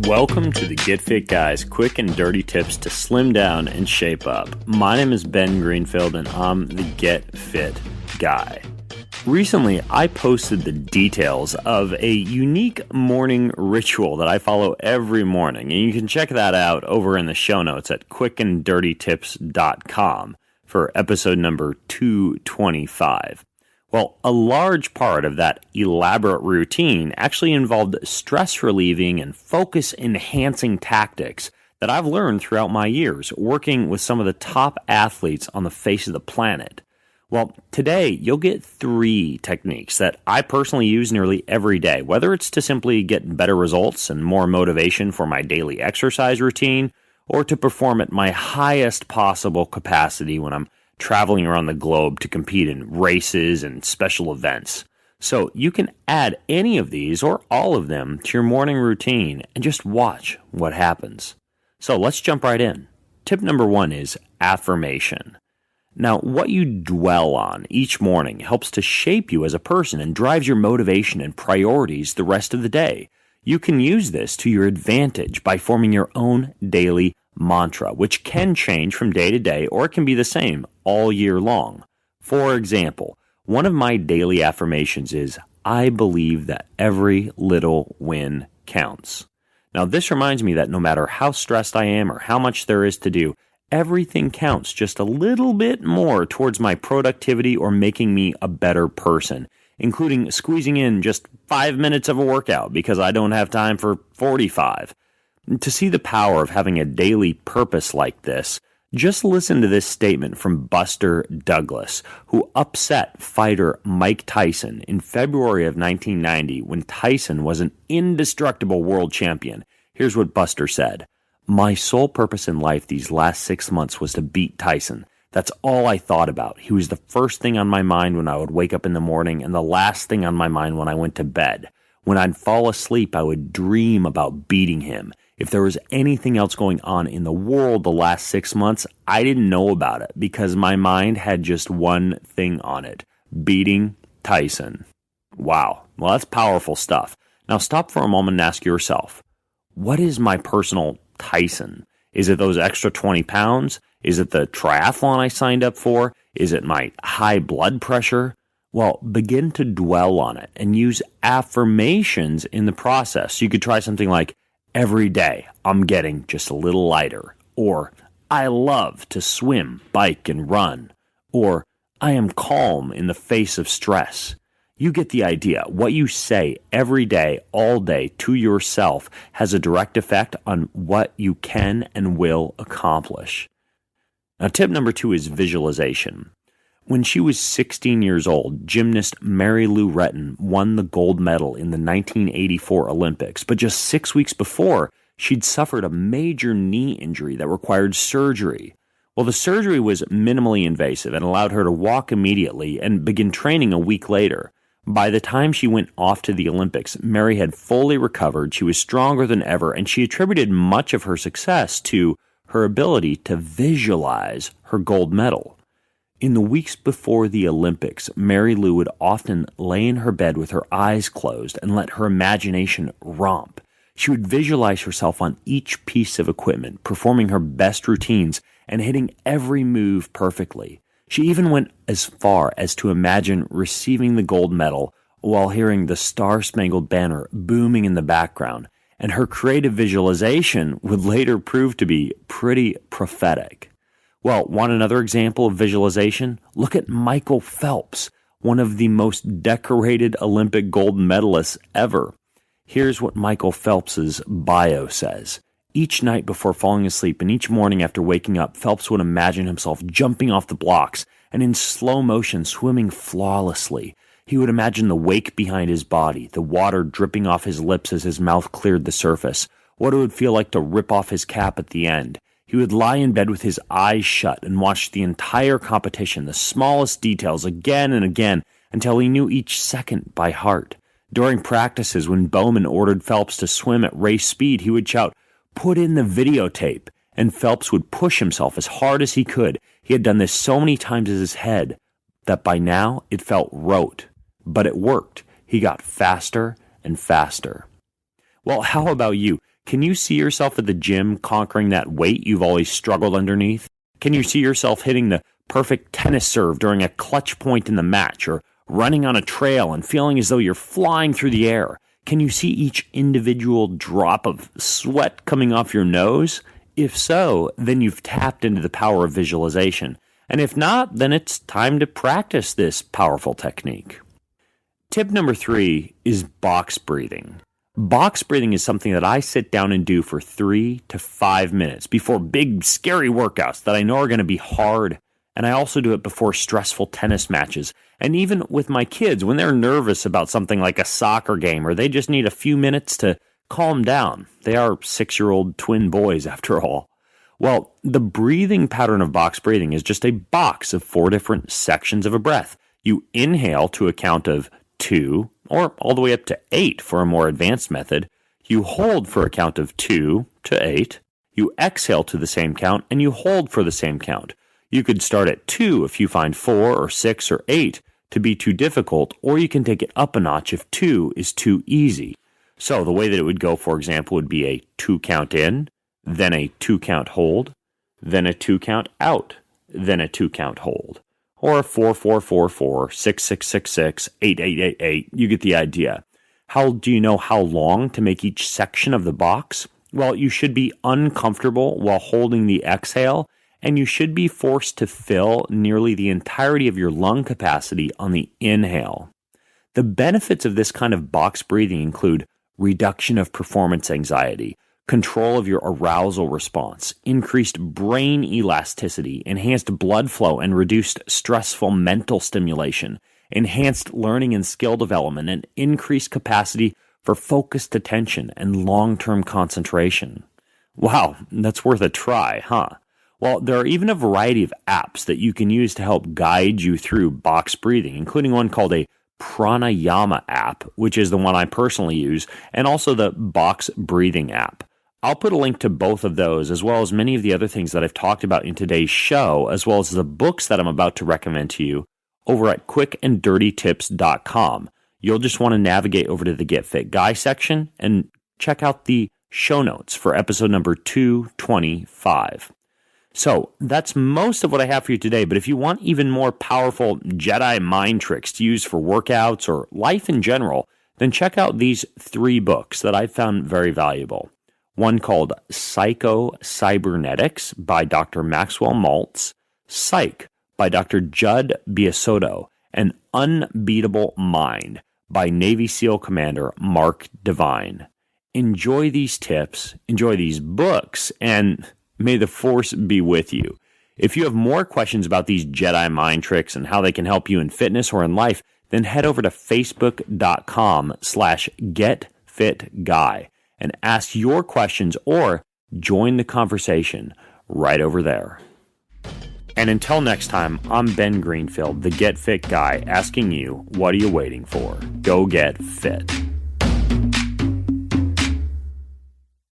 Welcome to the Get Fit Guys, quick and dirty tips to slim down and shape up. My name is Ben Greenfield and I'm the Get Fit Guy. Recently, I posted the details of a unique morning ritual that I follow every morning, and you can check that out over in the show notes at quickanddirtytips.com for episode number 225. Well, a large part of that elaborate routine actually involved stress-relieving and focus-enhancing tactics that I've learned throughout my years working with some of the top athletes on the face of the planet. Well, today you'll get 3 techniques that I personally use nearly every day, whether it's to simply get better results and more motivation for my daily exercise routine, or to perform at my highest possible capacity when I'm traveling around the globe to compete in races and special events. So you can add any of these or all of them to your morning routine and just watch what happens. So let's jump right in. Tip number 1 is affirmation. Now, what you dwell on each morning helps to shape you as a person and drives your motivation and priorities the rest of the day. You can use this to your advantage by forming your own daily mantra, which can change from day to day or it can be the same all year long. For example, one of my daily affirmations is, I believe that every little win counts. Now, this reminds me that no matter how stressed I am or how much there is to do, everything counts just a little bit more towards my productivity or making me a better person, including squeezing in just 5 minutes of a workout because I don't have time for 45. To see the power of having a daily purpose like this, just listen to this statement from Buster Douglas, who upset fighter Mike Tyson in February of 1990 when Tyson was an indestructible world champion. Here's what Buster said. My sole purpose in life these last 6 months was to beat Tyson. That's all I thought about. He was the first thing on my mind when I would wake up in the morning and the last thing on my mind when I went to bed. When I'd fall asleep, I would dream about beating him. If there was anything else going on in the world the last 6 months, I didn't know about it because my mind had just one thing on it, beating Tyson. Wow. Well, that's powerful stuff. Now stop for a moment and ask yourself, what is my personal Tyson? Is it those extra 20 pounds? Is it the triathlon I signed up for? Is it my high blood pressure? Well, begin to dwell on it and use affirmations in the process. You could try something like, every day I'm getting just a little lighter, or I love to swim, bike, and run, or I am calm in the face of stress. You get the idea. What you say every day, all day to yourself has a direct effect on what you can and will accomplish. Now, tip number 2 is visualization. When she was 16 years old, gymnast Mary Lou Retton won the gold medal in the 1984 Olympics, but just 6 weeks before, she'd suffered a major knee injury that required surgery. Well, the surgery was minimally invasive and allowed her to walk immediately and begin training a week later. By the time she went off to the Olympics, Mary had fully recovered, she was stronger than ever, and she attributed much of her success to her ability to visualize her gold medal. In the weeks before the Olympics, Mary Lou would often lay in her bed with her eyes closed and let her imagination romp. She would visualize herself on each piece of equipment, performing her best routines and hitting every move perfectly. She even went as far as to imagine receiving the gold medal while hearing the Star-Spangled Banner booming in the background, and her creative visualization would later prove to be pretty prophetic. Well, want another example of visualization? Look at Michael Phelps, one of the most decorated Olympic gold medalists ever. Here's what Michael Phelps's bio says. Each night before falling asleep and each morning after waking up, Phelps would imagine himself jumping off the blocks and in slow motion swimming flawlessly. He would imagine the wake behind his body, the water dripping off his lips as his mouth cleared the surface, what it would feel like to rip off his cap at the end. He would lie in bed with his eyes shut and watch the entire competition, the smallest details again and again, until he knew each second by heart. During practices, when Bowman ordered Phelps to swim at race speed, he would shout, "Put in the videotape," and Phelps would push himself as hard as he could. He had done this so many times in his head that by now it felt rote. But it worked. He got faster and faster. Well, how about you? Can you see yourself at the gym conquering that weight you've always struggled underneath? Can you see yourself hitting the perfect tennis serve during a clutch point in the match, or running on a trail and feeling as though you're flying through the air? Can you see each individual drop of sweat coming off your nose? If so, then you've tapped into the power of visualization. And if not, then it's time to practice this powerful technique. Tip number 3 is box breathing. Box breathing is something that I sit down and do for 3 to 5 minutes before big, scary workouts that I know are going to be hard. And I also do it before stressful tennis matches. And even with my kids, when they're nervous about something like a soccer game, or they just need a few minutes to calm down. They are 6-year-old twin boys, after all. Well, the breathing pattern of box breathing is just a box of 4 different sections of a breath. You inhale to a count of 2, or all the way up to 8 for a more advanced method. You hold for a count of 2 to 8. You exhale to the same count, and you hold for the same count. You could start at 2 if you find 4 or 6 or 8 to be too difficult, or you can take it up a notch if 2 is too easy. So the way that it would go, for example, would be a 2 count in, then a 2 count hold, then a 2 count out, then a 2 count hold. Or 4-4-4-4, 6-6-6-6, 8-8-8-8. You get the idea. How do you know how long to make each section of the box? Well, you should be uncomfortable while holding the exhale, and you should be forced to fill nearly the entirety of your lung capacity on the inhale. The benefits of this kind of box breathing include reduction of performance anxiety, control of your arousal response, increased brain elasticity, enhanced blood flow and reduced stressful mental stimulation, enhanced learning and skill development, and increased capacity for focused attention and long-term concentration. Wow, that's worth a try, huh? Well, there are even a variety of apps that you can use to help guide you through box breathing, including one called a pranayama app, which is the one I personally use, and also the box breathing app. I'll put a link to both of those, as well as many of the other things that I've talked about in today's show, as well as the books that I'm about to recommend to you, over at quickanddirtytips.com. You'll just want to navigate over to the Get Fit Guy section and check out the show notes for episode number 225. So that's most of what I have for you today, but if you want even more powerful Jedi mind tricks to use for workouts or life in general, then check out these 3 books that I've found very valuable. One called Psycho-Cybernetics by Dr. Maxwell Maltz, Psych by Dr. Judd Biasotto, and Unbeatable Mind by Navy SEAL Commander Mark Devine. Enjoy these tips, enjoy these books, and may the Force be with you. If you have more questions about these Jedi mind tricks and how they can help you in fitness or in life, then head over to facebook.com/getfitguy and ask your questions or join the conversation right over there. And until next time, I'm Ben Greenfield, the Get Fit Guy, asking you, what are you waiting for? Go get fit.